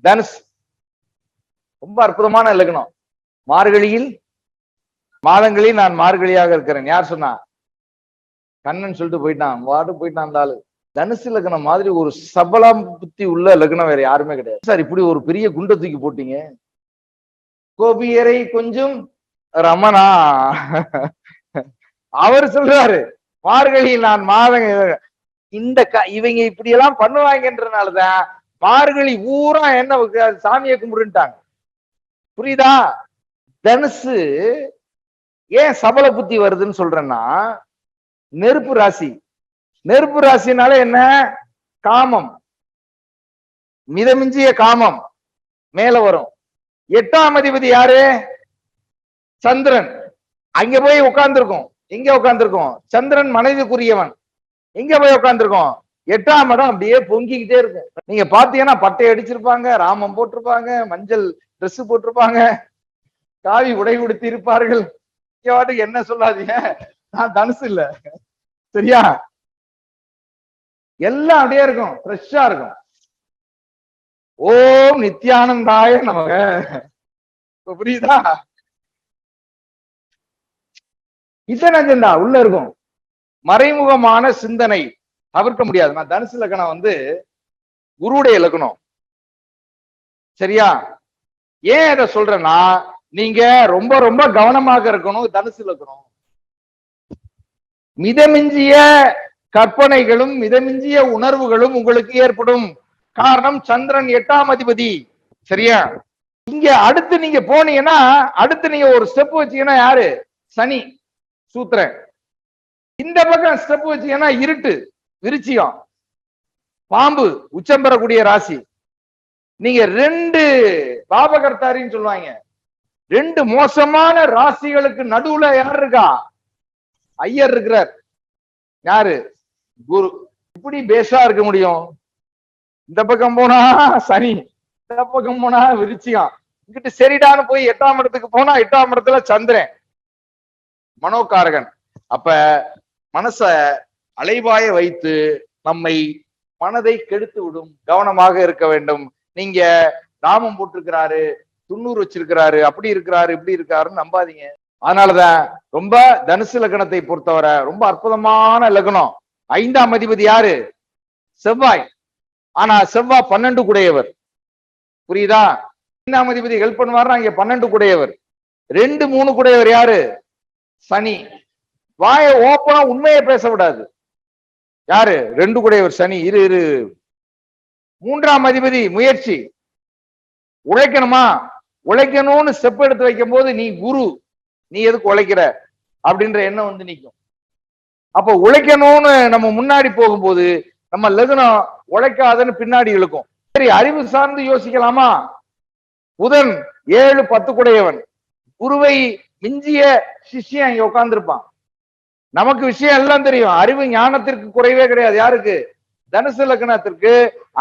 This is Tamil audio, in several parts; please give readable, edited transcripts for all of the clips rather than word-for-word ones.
தனுஷ் ரொம்ப அற்புதமான லக்னம். மார்கழியில் மாதங்களில் நான் மார்கழியாக இருக்கிறேன். யார் சொன்னா? கண்ணன் சொல்லிட்டு போயிட்டான், வாட்டு போயிட்டான் அந்த ஆளு. தனுசு லக்னம் மாதிரி ஒரு சபலம் புத்தி உள்ள லக்னம் வேற யாருமே கிடையாது. சார் இப்படி ஒரு பெரிய குண்டை தூக்கி போட்டீங்க. கோபியரை கொஞ்சம் ரமணா அவர் சொல்றாரு மார்கழியில் நான் மாதங்க. இந்த இவங்க இப்படி எல்லாம் பண்ணுவாங்கன்றதுனாலதான் மார்கழி ஊரா என்ன சாமியை கும்பிடுட்டாங்க. புரியுதா? தனுசு ஏன் சபல புத்தி வருதுன்னு சொல்றேன்னா, நெருப்பு ராசி. நெருப்பு ராசினால என்ன? காமம், மிதமிஞ்சிய காமம் மேல வரும். 8ஆம் அதிபதி யாரு? சந்திரன். அங்க போய் உட்கார்ந்துருக்கும். எங்க உட்கார்ந்துருக்கும்? சந்திரன் மனைவிக்குரியவன். எங்க போய் உட்கார்ந்துருக்கோம்? 8ஆம் இடம் அப்படியே பொங்கிக்கிட்டே இருக்கும். நீங்க பாத்தீங்கன்னா பட்டை அடிச்சிருப்பாங்க, ராமம் போட்டிருப்பாங்க, மஞ்சள் ட்ரெஸ் போட்டிருப்பாங்க, காவி உடை உடுத்தி இருப்பார்கள். என்ன சொல்லாதீங்க, நான் தனுசு இல்ல, சரியா? எல்லாம் அப்படியே இருக்கும், ஃப்ரெஷ்ஷா இருக்கும். ஓம் நித்யானந்தாய நமக. புரியுதா? இதன் உள்ள இருக்கும். மறைமுகமான சிந்தனை தவிர்க்க முடியாது. நான் தனுசு லக்னம் குருவுடைய லக்னம், சரியா? ஏன் இதை சொல்றேன்னா, நீங்க ரொம்ப ரொம்ப கவனமாக இருக்கணும். தனுசு லக்னம் மிதமிஞ்சிய கற்பனைகளும் மிதமிஞ்சிய உணர்வுகளும் உங்களுக்கு ஏற்படும். காரணம் சந்திரன் 8ஆம் அதிபதி, சரியா? இங்க அடுத்து நீங்க போனீங்கன்னா, அடுத்து நீங்க ஒரு ஸ்டெப் வச்சீங்கன்னா யாரு? சனி சூத்திரன். இந்த பக்கம் ஸ்டெப் வச்சீங்கன்னா இருட்டு, விருச்சிகம், பாம்பு உச்சம் பெறக்கூடிய ராசி. நீங்க 2 பாபகர்த்தாரின்னு சொல்லுவாங்க. 2 மோசமான ராசிகளுக்கு நடுவுல யார் இருக்கா? ஐயர் இருக்கிறார். யாரு? குரு. இப்படி பேஷா இருக்க முடியும்? இந்த பக்கம் போனா சனி, இந்த பக்கம் போனா விருச்சிகம், இங்கிட்டு சரிடான்னு போய் 8ஆம் இடத்துக்கு போனா 8ஆம் இடத்துல சந்திரன் மனோகாரகன். அப்ப மனச அலைவாய வைத்து நம்மை மனதை கெடுத்து விடும். கவனமாக இருக்க வேண்டும். நீங்க நாமம் போட்டிருக்கிறாரு, 90 வச்சிருக்கிறாரு, அப்படி இருக்கிறாரு, இப்படி இருக்காருன்னு நம்பாதீங்க. அதனாலதான் ரொம்ப தனுசு லக்னத்தை பொறுத்தவரை ரொம்ப அற்புதமான லக்னம். 5ஆம் அதிபதி யாரு? செவ்வாய். ஆனா செவ்வாய் 12 குடையவர். புரியுதா? 5ஆம் அதிபதி ஹெல்ப் பண்ணுவாருன்னா இங்க 12 குடையவர். 2, 3 குடையவர் யாரு? சனி. வாய ஓப்பனா உண்மையை பேச விடாது. யாரு? 2 குடையவர் சனி. இரு 3ஆம் அதிபதி முயற்சி. உழைக்கணுமா? உழைக்கணும்னு ஸ்டெப் எடுத்து வைக்கும் போது நீ குரு, நீ எதுக்கு உழைக்கிற அப்படின்ற எண்ணம் நிற்கும். அப்ப உழைக்கணும்னு நம்ம முன்னாடி போகும்போது நம்ம லக்னம் உழைக்காதன்னு பின்னாடி இழுக்கும். சரி, அறிவு சார்ந்து யோசிக்கலாமா? புதன் 7, 10 குடையவன். குருவை மிஞ்சிய சிஷ்யன் இங்க உட்கார்ந்துருப்பான். நமக்கு விஷயம் எல்லாம் தெரியும். அறிவு ஞானத்திற்கு குறைவே கிடையாது. யாருக்கு? தனுசு லக்னத்திற்கு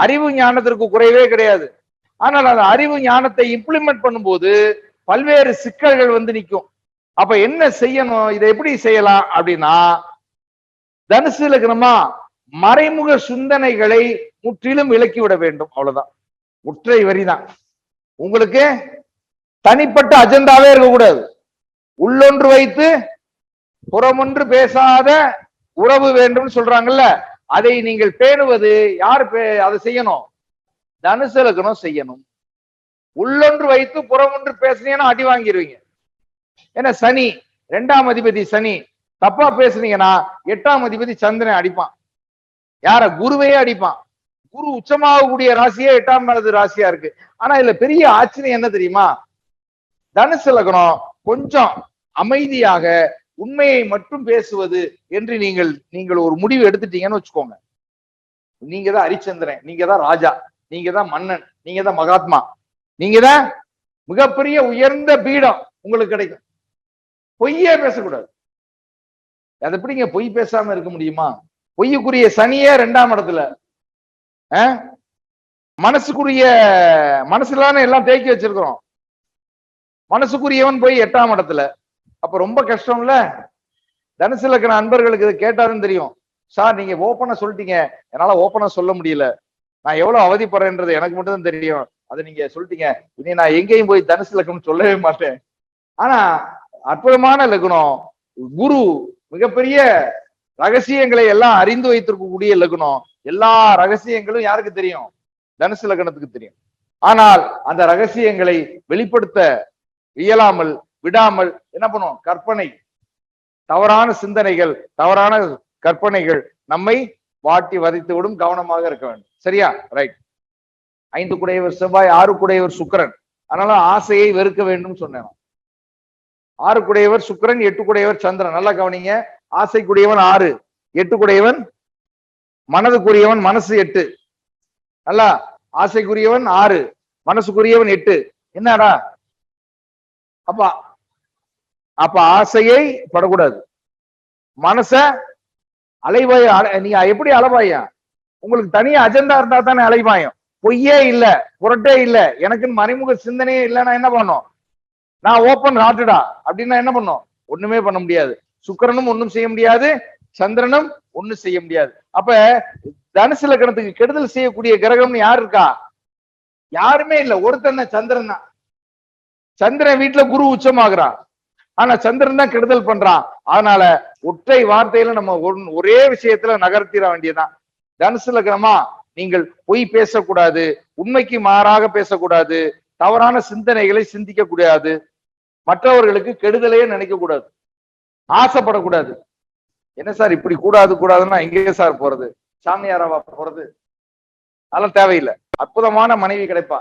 அறிவு ஞானத்திற்கு குறைவே கிடையாது. ஆனால் அந்த அறிவு ஞானத்தை இம்ப்ளிமெண்ட் பண்ணும்போது பல்வேறு சிக்கல்கள் நிற்கும். அப்ப என்ன செய்யணும்? இதை எப்படி செய்யலாம் அப்படின்னா, தனுசு லக்னமா மறைமுக சிந்தனைகளை முற்றிலும் விலக்கிவிட வேண்டும். அவ்வளவுதான், முற்றை வரிதான். உங்களுக்கு தனிப்பட்ட அஜெண்டாவே இருக்கக்கூடாது. உள்ளொன்று வைத்து புறமொன்று பேசாத உறவு வேண்டும் சொல்றாங்கல்ல, அதை நீங்கள் பேணுவது யார்? அதை செய்யணும், தனுசு லக்னம் செய்யணும். உள்ளொன்று வைத்து புறமொன்று பேசுனீங்கன்னா அடி வாங்கிடுவீங்க. ஏன்னா சனி 2ஆம் அதிபதி சனி. தப்பா பேசுனீங்கன்னா 8ஆம் அதிபதி சந்திரன் அடிப்பான். யார? குருவையே அடிப்பான். குரு உச்சமாகக்கூடிய ராசியே 8ஆம் இடத்து ராசியா இருக்கு. ஆனா இதுல பெரிய ஆச்சரியம் என்ன தெரியுமா? தனுசு லக்னம் கொஞ்சம் அமைதியாக உண்மையை மட்டும் பேசுவது என்று நீங்கள் ஒரு முடிவு எடுத்துட்டீங்கன்னு வச்சுக்கோங்க. நீங்க தான் ஹரிச்சந்திரன், நீங்க தான் ராஜா, நீங்க தான் மன்னன், நீங்க தான் மகாத்மா, நீங்க தான் மிகப்பெரிய உயர்ந்த பீடம் உங்களுக்கு கிடைக்கும். பொய்யே பேசக்கூடாது. அது எப்படிங்க பொய் பேசாம இருக்க முடியுமா? பொய்யுக்குரிய சனியே 2ஆம் இடத்துல. மனசுக்குரிய மனசுலான எல்லாம் தேக்கி வச்சிருக்கிறோம். மனசுக்குரியவன் போய் 8ஆம் இடத்துல. அப்ப ரொம்ப கஷ்டம்ல. தனுசு லக்ன அன்பர்களுக்கு இது கேட்டாருன்னு தெரியும். சார் நீங்க ஓப்பனா சொல்லிட்டீங்க, என்னால ஓப்பனா சொல்ல முடியல, நான் எவ்வளவு அவதிப்படுறேன்றது எனக்கு மட்டும் தான் தெரியும். அதை நீங்க சொல்லிட்டீங்க. இனி நான் எங்கேயும் போய் தனுசு லக்னம் சொல்லவே மாட்டேன். ஆனா அற்புதமான லக்னம். குரு மிகப்பெரிய ரகசியங்களை எல்லாம் அறிந்து வைத்திருக்கக்கூடிய லக்னம். எல்லா ரகசியங்களும் யாருக்கு தெரியும்? தனுசு லக்னத்துக்கு தெரியும். ஆனால் அந்த ரகசியங்களை வெளிப்படுத்த இயலாமல் விடாமல் என்ன பண்ணும்? கற்பனை, தவறான சிந்தனைகள், தவறான கற்பனைகள் நம்மை வாட்டி வதைத்து விடும். கவனமாக இருக்க வேண்டும். சரியா? ரைட். 5 குடையவர் செவ்வாய், 6 குடையவர் சுக்கிரன். அதனால ஆசையை வெறுக்க வேண்டும் சொன்னேன். 6 குடையவர் சுக்கிரன், 8 குடையவர் சந்திரன். நல்லா கவனிங்க. ஆசைக்குரியவன் 6, 8 குடையவன் மனதுக்குரியவன், மனசு 8. நல்லா, ஆசைக்குரியவன் 6, மனசுக்குரியவன் 8. என்னடா அப்ப அப்ப ஆசையை படக்கூடாது. மனச அலைவாய நீங்க எப்படி அலைவாயா? உங்களுக்கு தனியா அஜெண்டா இருந்தா தானே அலைவாயம். பொய்யே இல்ல, புரட்டே இல்ல, எனக்கு மறைமுக சிந்தனையே இல்லைன்னா என்ன பண்ணும்? நான் ஓப்பன் ஹார்ட்டடா அப்படின்னா என்ன பண்ணும்? ஒண்ணுமே பண்ண முடியாது. சுக்கிரனும் ஒண்ணும் செய்ய முடியாது, சந்திரனும் ஒண்ணும் செய்ய முடியாது. அப்ப தனுசு லக்னத்துக்கு கெடுதல் செய்யக்கூடிய கிரகம்னு யாரு இருக்கா? யாருமே இல்ல. ஒருத்தன் சந்திரன் தான். சந்திரன் வீட்டுல குரு உச்சமாகறான். ஆனா சந்திரன் தான் கெடுதல் பண்றான். அதனால ஒற்றை வார்த்தையில நம்ம ஒரே விஷயத்துல நகர்த்திட வேண்டியதுதான். தனுசு லக்னமா, நீங்கள் பொய் பேசக்கூடாது, உண்மைக்கு மாறாக பேசக்கூடாது, தவறான சிந்தனைகளை சிந்திக்க கூடாது, மற்றவர்களுக்கு கெடுதலையே நினைக்க கூடாது, ஆசைப்படக்கூடாது. என்ன சார் இப்படி கூடாது கூடாதுன்னா எங்கே சார் போறது? சாமியாராவா போறது? அதெல்லாம் தேவையில்லை. அற்புதமான மனைவி கிடைப்பா,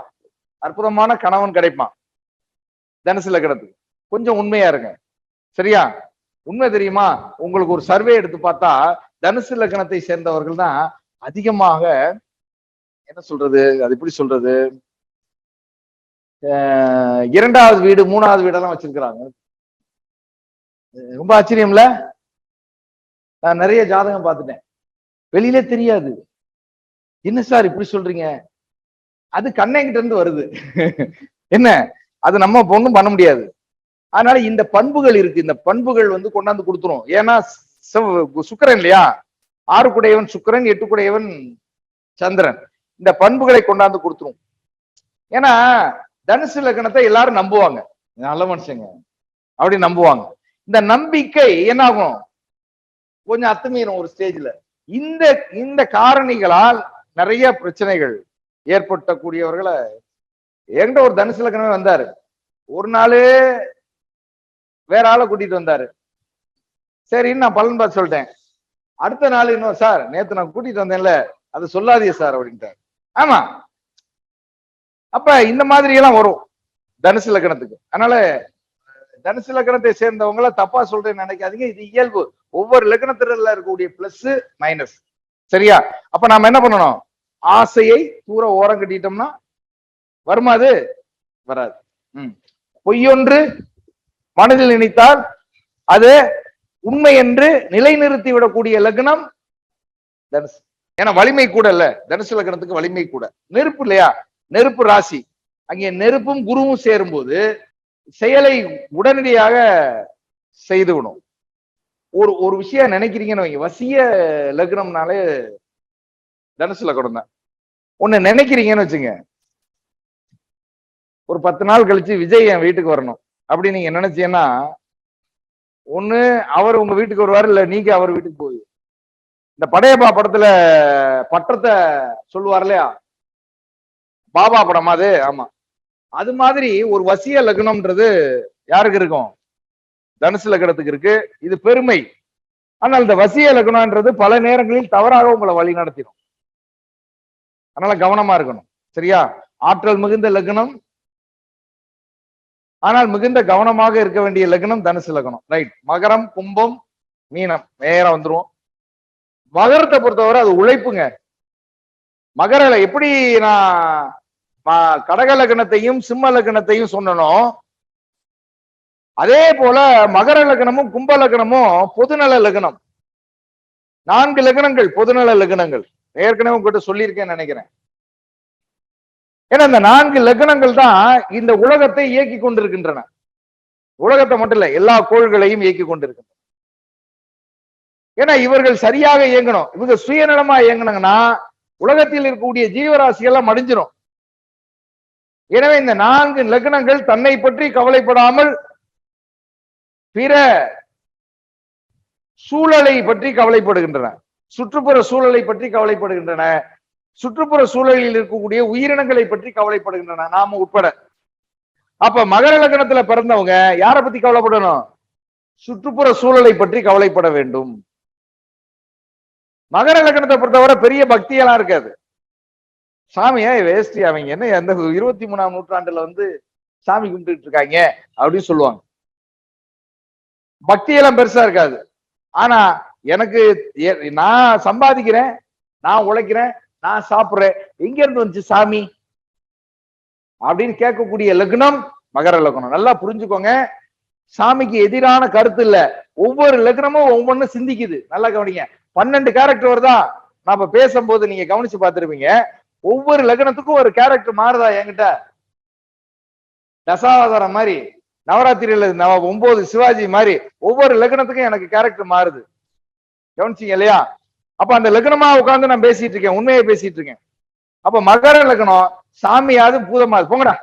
அற்புதமான கணவன் கிடைப்பான் தனுசு லக்னத்துக்கு. கொஞ்சம் உண்மையா இருங்க. சரியா? உண்மை தெரியுமா? உங்களுக்கு ஒரு சர்வே எடுத்து பார்த்தா தனுசு லக்னத்தை சேர்ந்தவர்கள் தான் அதிகமாக என்ன சொல்றது, அது எப்படி சொல்றது, 2வது வீடு 3வது வீடெல்லாம் வச்சிருக்கிறாங்க. ரொம்ப ஆச்சரியம்ல. நான் நிறைய ஜாதகம் பார்த்துட்டேன், வெளியில தெரியாது. என்ன சார் இப்படி சொல்றீங்க? அது கண்ணங்கிட்ட இருந்து வருது. என்ன, அது நம்ம ஒண்ணும் பண்ண முடியாது. அதனால இந்த பண்புகள் இருக்கு. இந்த பண்புகள் கொண்டாந்து கொடுத்துரும். ஏன்னா சுக்கிரன் இல்லையா? 6 குடையவன் சுக்கிரன், 8 குடையவன் சந்திரன். இந்த பண்புகளை கொண்டாந்து கொடுத்துரும். ஏன்னா தனுசு லக்னத்தை எல்லாரும் நம்புவாங்க, நல்ல மனுஷங்க அப்படி நம்புவாங்க. இந்த நம்பிக்கை என்ன ஆகும்? கொஞ்சம் அத்துமீறும் ஒரு ஸ்டேஜ்ல. இந்த இந்த காரணிகளால் நிறைய பிரச்சனைகள் ஏற்பட்டக்கூடியவர்களை என்கிட்ட ஒரு தனுசு லக்னமே வந்தாரு. ஒரு நாள் வேற ஆளை கூட்டிட்டு வந்தாரு. சரின்னு நான் பலன் பார்த்து சொல்லிட்டேன். அடுத்த நாள் இன்னும், சார் நேத்து நான் கூட்டிட்டு வந்தேன்ல, அது சொல்லாதீங்க சார் அப்படின்ட்டாரு. ஆமா, அப்ப இந்த மாதிரி எல்லாம் வரும் தனுசு லக்னத்துக்கு. அதனால தனுசு லக்னத்தை சேர்ந்தவங்கள தப்பா சொல்றேன்னு நினைக்காதீங்க. இது இயல்பு. ஒவ்வொரு லக்னத்துல இருக்கக்கூடிய பிளஸ் மைனஸ். சரியா? அப்ப நாம என்ன பண்ணணும்? ஆசையை தூர ஓரம் கட்டிட்டோம்னா வருமா? அது வராது. பொய்யொன்று மனதில் நினைத்தால் அது உண்மை என்று நிலைநிறுத்தி விடக்கூடிய லக்னம் தனுசு. ஏன்னா வலிமை கூட இல்ல தனுசு லக்னத்துக்கு, வலிமை கூட. நெருப்பு இல்லையா? நெருப்பு ராசி. அங்கே நெருப்பும் குருவும் சேரும் போது செயலை உடனடியாக செய்துவிடும். ஒரு விஷயம் நினைக்கிறீங்கன்னு வைங்க, வசிய லக்னம்னாலே தனுசு லக்னம் தான். ஒண்ணு நினைக்கிறீங்கன்னு வச்சுங்க, ஒரு 10 நாள் கழிச்சு விஜய் என் வீட்டுக்கு வரணும் அப்படி நீங்க நினைச்சீங்கன்னா, ஒண்ணு அவர் உங்க வீட்டுக்கு வருவாரு, இல்ல நீங்க அவர் வீட்டுக்கு போய். இந்த படையப்பா படத்துல பட்டத்தை சொல்லுவார் இல்லையா, பாபா படமா அது? ஆமா. அது மாதிரி ஒரு வசிய லக்னம்ன்றது யாருக்கு இருக்கும்? தனுசு லக்னத்துக்கு இருக்கு. இது பெருமை. ஆனால் இந்த வசிய லக்னம்ன்றது பல நேரங்களில் தவறாக உங்களை வழி நடத்திடும். அதனால கவனமா இருக்கணும். சரியா? ஆற்றல் மிகுந்த லக்னம், ஆனால் மிகுந்த கவனமாக இருக்க வேண்டிய லக்னம் தனுசு லக்னம். ரைட். மகரம், கும்பம், மீனம் நேரம் வந்துரும். மகரத்தை பொறுத்தவரை அது உழைப்புங்க. மகர எப்படி நான் கடக லக்னத்தையும் சிம்ம லக்னத்தையும் சொன்னனோ, அதே போல மகர லக்னமும் கும்ப லக்னமும் பொதுநல லக்னம். 4 லக்னங்கள் பொதுநல லக்னங்கள். ஏற்கனவே உங்ககிட்ட சொல்லியிருக்கேன்னு நினைக்கிறேன். ஏன்னா இந்த 4 லக்னங்கள் தான் இந்த உலகத்தை இயக்கி கொண்டிருக்கின்றன. உலகத்தை மட்டும் இல்ல, எல்லா கோள்களையும் இயக்கி கொண்டிருக்கின்றன. ஏன்னா இவர்கள் சரியாக இயங்கணும். இவங்க சுயநலமா இயங்கினாங்கன்னா உலகத்தில் இருக்கக்கூடிய ஜீவராசிகள் எல்லாம் மடிஞ்சிடும். எனவே இந்த 4 லக்னங்கள் தன்னை பற்றி கவலைப்படாமல் பிற சூழலை பற்றி கவலைப்படுகின்றன, சுற்றுப்புற சூழலை பற்றி கவலைப்படுகின்றன, சுற்றுப்புற சூழலில் இருக்கக்கூடிய உயிரினங்களை பற்றி கவலைப்படுகின்றன, நாம உட்பட. அப்ப மகர லக்னத்துல பிறந்தவங்க யாரை பத்தி கவலைப்படணும்? சுற்றுப்புற சூழலை பற்றி கவலைப்பட வேண்டும். மகர லக்னத்தை பொறுத்தவரை பெரிய பக்தியெல்லாம் இருக்காது. சாமியா வேஸ்டி, அவங்க என்ன அந்த 23ஆம் நூற்றாண்டுல வந்து சாமி கும்பிட்டு இருக்காங்க அப்படின்னு சொல்லுவாங்க. பக்தியெல்லாம் பெருசா இருக்காது. ஆனா எனக்கு நான் சம்பாதிக்கிறேன், நான் உழைக்கிறேன், நான் சாப்பிடுறேன், எங்க இருந்து வந்துச்சு சாமி அப்படின்னு கேட்கக்கூடிய லக்னம் மகர லக்னம். நல்லா புரிஞ்சுக்கோங்க, சாமிக்கு எதிரான கருத்து இல்ல. ஒவ்வொரு லக்னமும் ஒவ்வொன்னு சிந்திக்குது. நல்லா கவனிங்க. 12 கேரக்டர் வருதா? நாம பேசும்போது நீங்க கவனிச்சு பார்த்திருப்பீங்க. ஒவ்வொரு லக்னத்துக்கும் ஒரு கேரக்டர் மாறுதா என்கிட்ட? தசாவதாரம் மாதிரி, நவராத்திரியில 9 சிவாஜி மாதிரி ஒவ்வொரு லக்னத்துக்கும் எனக்கு கேரக்டர் மாறுது. கவனிச்சீங்க இல்லையா? அப்ப அந்த லக்னமா உட்கார்ந்து நான் பேசிட்டு இருக்கேன், உண்மையை பேசிட்டு இருக்கேன். அப்ப மகர லக்னம் சாமியாவது பூதமாவது போங்கடா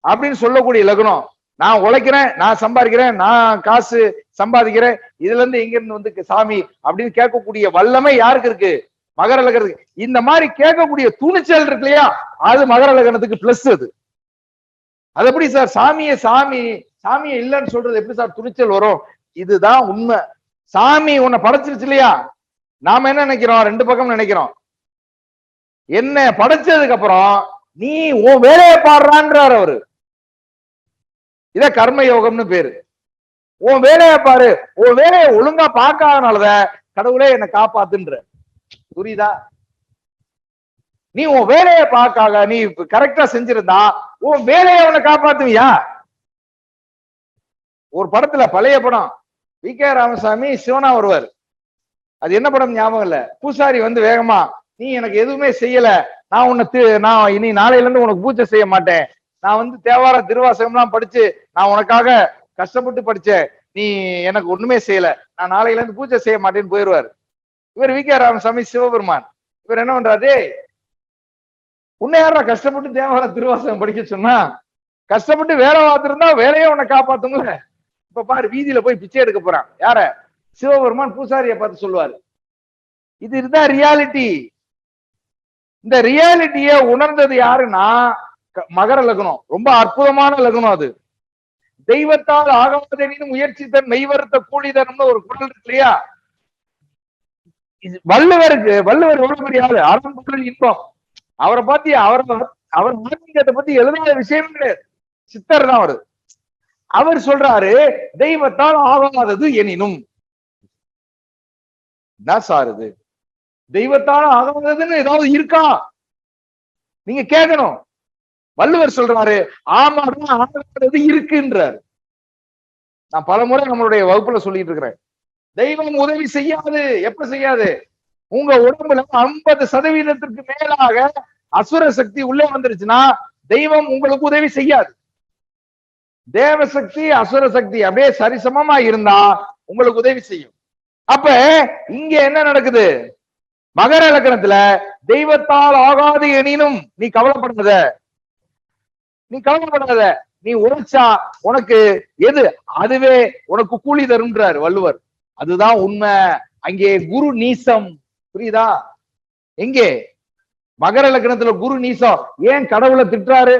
அப்படின்னு சொல்லக்கூடிய லக்னம். நான் உழைக்கிறேன், நான் சம்பாதிக்கிறேன், நான் காசு சம்பாதிக்கிறேன், இதுல இருந்து எங்க இருந்து வந்து சாமி அப்படின்னு கேட்கக்கூடிய வல்லமை யாருக்கு இருக்கு? மகர லக்னத்துக்கு. இந்த மாதிரி கேட்கக்கூடிய துணிச்சல் இருக்கு இல்லையா, அது மகர லக்னத்துக்கு பிளஸ். அது எப்படி சார் சாமியை இல்லைன்னு சொல்றது எப்படி சார் துணிச்சல் வரும்? இதுதான் உண்மை. சாமி உன்னை படைச்சிருச்சு இல்லையா, நாம என்ன நினைக்கிறோம்? 2 பக்கம் நினைக்கிறோம். என்ன படைச்சதுக்கு அப்புறம் நீ உன் வேலையை பாடுறான்றார் அவரு. இத கர்ம யோகம்னு பேரு. உன் வேலையை பாரு, உன் வேலையை ஒழுங்கா பார்க்காதனாலதான் கடவுளே என்னை காப்பாத்துன்ற. புரியுதா? நீ உன் வேலையை பார்க்காக நீ கரெக்டா செஞ்சிருந்தா உன் வேலையை அவனை காப்பாத்துவியா? ஒரு படத்துல, பழைய படம், வி.கே. ராமசாமி சிவனா வருவார். அது என்ன படம் ஞாபகம் இல்ல. பூசாரி வந்து வேகமா, நீ எனக்கு எதுவுமே செய்யல, நான் இனி நாளையில இருந்து உனக்கு பூஜை செய்ய மாட்டேன், நான் வந்து தேவார திருவாசகம் எல்லாம் படிச்சு நான் உனக்காக கஷ்டப்பட்டு படிச்சேன், நீ எனக்கு ஒண்ணுமே செய்யல, நான் நாளையில இருந்து பூஜை செய்ய மாட்டேன்னு போயிடுவார். இவர் வி.கே. ராமசாமி சிவபெருமான். இவர் என்ன பண்றாரு? உன்னை யாரா கஷ்டப்பட்டு தேவார திருவாசகம் படிக்க சொன்னா? கஷ்டப்பட்டு வேலை பார்த்திருந்தா வேலையே உன்னை காப்பாத்துங்கள. இப்ப பாரு, வீதியில போய் பிச்சை எடுக்க போறான். யார? சிவபெருமான் பூசாரியை பார்த்து சொல்லுவாரு. இதுதான் ரியாலிட்டி. இந்த ரியாலிட்டிய உணர்ந்தது யாருன்னா மகர லக்னம். ரொம்ப அற்புதமான லக்னம் அது. தெய்வத்தால் ஆகாதெனினும் முயற்சி தன் மெய்வருத்த கூலிதனம்னு ஒரு குரல் இருக்கு இல்லையா? வள்ளுவர் எவ்வளவு பெரிய ஆளு, அறம்பொருள் இன்பம். அவரை பத்தி அவர் ஆன்மீகத்தை பத்தி எழுதாத விஷயம் கிடையாது. சித்தர் தான் அவரு. அவர் சொல்றாரு, தெய்வத்தால் ஆகாதது எனினும். என்ன சார் இது? தெய்வத்தால் ஆகாததுன்னு ஏதாவது இருக்கா? நீங்க கேட்கணும். வள்ளுவர் சொல்றாரு, ஆமாதான் ஆகாதது இருக்குன்றார். நான் பலமுறை நம்மளுடைய வகுப்புல சொல்லிட்டு இருக்கிறேன். தெய்வம் உதவி செய்யாது. எப்ப செய்யாது? உங்க உடம்புல 50% மேலாக அசுர சக்தி உள்ளே வந்துருச்சுன்னா தெய்வம் உங்களுக்கு உதவி செய்யாது. தேவசக்தி அசுர சக்தி அப்படியே சரிசமமா இருந்தா உங்களுக்கு உதவி செய்யும். அப்ப இங்க என்ன நடக்குது? மகர லக்னத்துல தெய்வத்தால் ஆகாது எனினும் நீ கவலைப்படாத, நீ உழைச்சா உனக்கு எது அதுவே உனக்கு கூலி தரும்ன்றார் வள்ளுவர். அதுதான் உண்மை. அங்கே குரு நீசம். புரியுதா? எங்கே? மகர லக்னத்துல குரு நீசம். ஏன் கடவுளை திட்டுறாரு?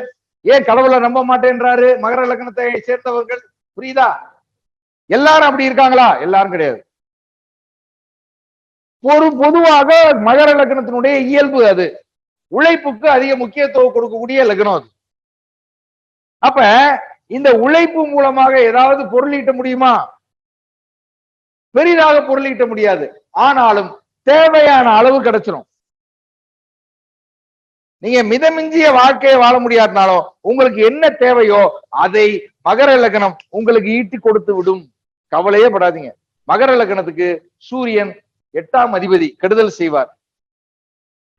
ஏன் கடவுளை நம்ப மாட்டேன்றாரு மகர லக்னத்தை சேர்ந்தவர்கள்? புரியுதா? எல்லாரும் அப்படி இருக்காங்களா? எல்லாரும் கிடையாது. பொதுவாக மகர லக்னத்தினுடைய இயல்பு அது. உழைப்புக்கு அதிக முக்கியத்துவம் கொடுக்கக்கூடிய லக்னம் அது. அப்ப இந்த உழைப்பு மூலமாக ஏதாவது பொருளீட்ட முடியுமா? பெரிதாக பொருளீட்ட முடியாது. ஆனாலும் தேவையான அளவு கிடைச்சிடும். நீங்க மிதமிஞ்சிய வாழ்க்கையை வாழ முடியாதுனாலும் உங்களுக்கு என்ன தேவையோ அதை மகர லக்னம் உங்களுக்கு ஈட்டி கொடுத்து விடும். கவலையே படாதீங்க. மகர லக்னத்துக்கு சூரியன் 8ஆம் அதிபதி, கெடுதல் செய்வார்.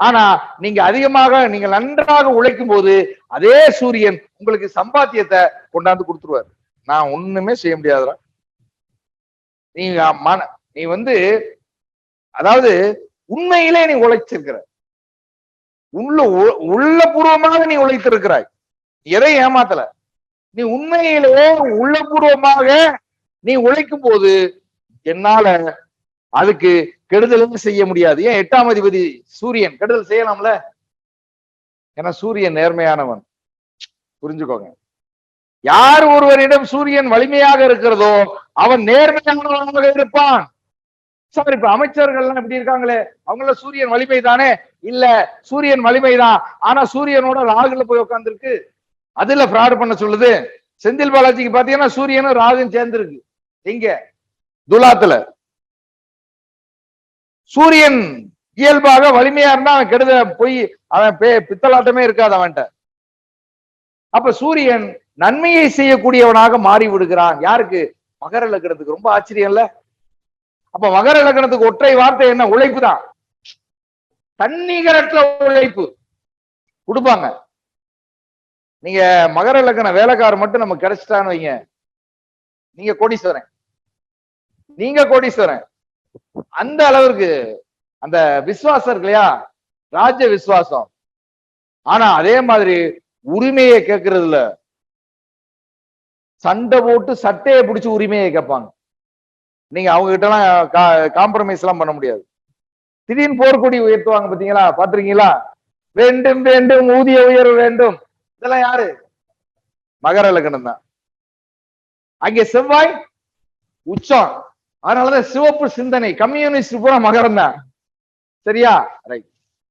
ஆனா நீங்க நன்றாக உழைக்கும் போது அதே சூரியன் உங்களுக்கு சம்பாத்தியத்தை கொண்டாந்து கொடுத்துருவார். நான் ஒண்ணுமே செய்ய முடியாதுடா. நீ வந்து அதாவது உண்மையிலே நீ உழைச்சிருக்கிற, உள்ளபூர்வமாக நீ உழைத்திருக்கிறாய், எதை ஏமாத்தல. நீ உண்மையிலேயே உள்ளபூர்வமாக நீ உழைக்கும் போது என்னால அதுக்கு கெடுதலும் செய்ய முடியாது. ஏன் 8ஆம் அதிபதி சூரியன் கெடுதல் செய்யலாம்ல, ஏன்னா சூரியன் நேர்மையானவன். புரிஞ்சுக்கோங்க, யார் ஒருவரிடம் சூரியன் வலிமையாக இருக்கிறதோ அவன் நேர்மையானவனாக இருப்பான். சார் இப்ப அமைச்சர்கள்லாம் எப்படி இருக்காங்களே, அவங்கள சூரியன் வலிமை தானே? இல்ல, சூரியன் வலிமைதான், ஆனா சூரியனோட ராகுல போய் உட்கார்ந்துருக்கு, அதுல ஃப்ராட் பண்ண சொல்லுது. செந்தில் பாலாஜிக்கு பாத்தீங்கன்னா சூரியனும் ராகுன்னு சேர்ந்திருக்கு. எங்க? துலாத்துல. சூரியன் இயல்பாக வலிமையா இருந்தா அவன் கெடுத போய் அவன் பித்தலாட்டமே இருக்காது அவன்கிட்ட. அப்ப சூரியன் நன்மையை செய்யக்கூடியவனாக மாறி விடுகிறான். யாருக்கு? மகர லக்னத்துக்கு. ரொம்ப ஆச்சரியம் இல்ல? அப்ப மகர லக்னத்துக்கு ஒற்றை வார்த்தை என்ன? உழைப்பு தான். தன்னிகரற்ற உழைப்பு கொடுப்பாங்க. நீங்க மகர லக்ன வேலைக்காரர் மட்டும் நம்ம கிடைச்சிட்டான்னு வைங்க, நீங்க கோடீஸ்வரன். நீங்க கோடீஸ்வரன். அந்த அளவிற்கு அந்த விசுவாசம் இருக்கு இல்லையா, ராஜ விசுவாசம். ஆனா அதே மாதிரி உரிமையை கேட்கறது இல்ல, சண்டை போட்டு சட்டையை பிடிச்சு உரிமையை கேட்பாங்க. நீங்க அவங்க கிட்ட எல்லாம் காம்ப்ரமைஸ் எல்லாம் பண்ண முடியாது. திடீர்னு போர்க்கொடி உயர்த்துவாங்க பாத்தீங்களா, பாத்துருக்கீங்களா? வேண்டும் வேண்டும் ஊதிய உயர்வு வேண்டும், இதெல்லாம் யாரு? மகர லக்னம் தான். அங்கே செவ்வாய் உச்சம், அதனாலதான் சிவப்பு சிந்தனை, கம்யூனிஸ்ட் பூரா மகரம் தான். சரியா? ரைட்.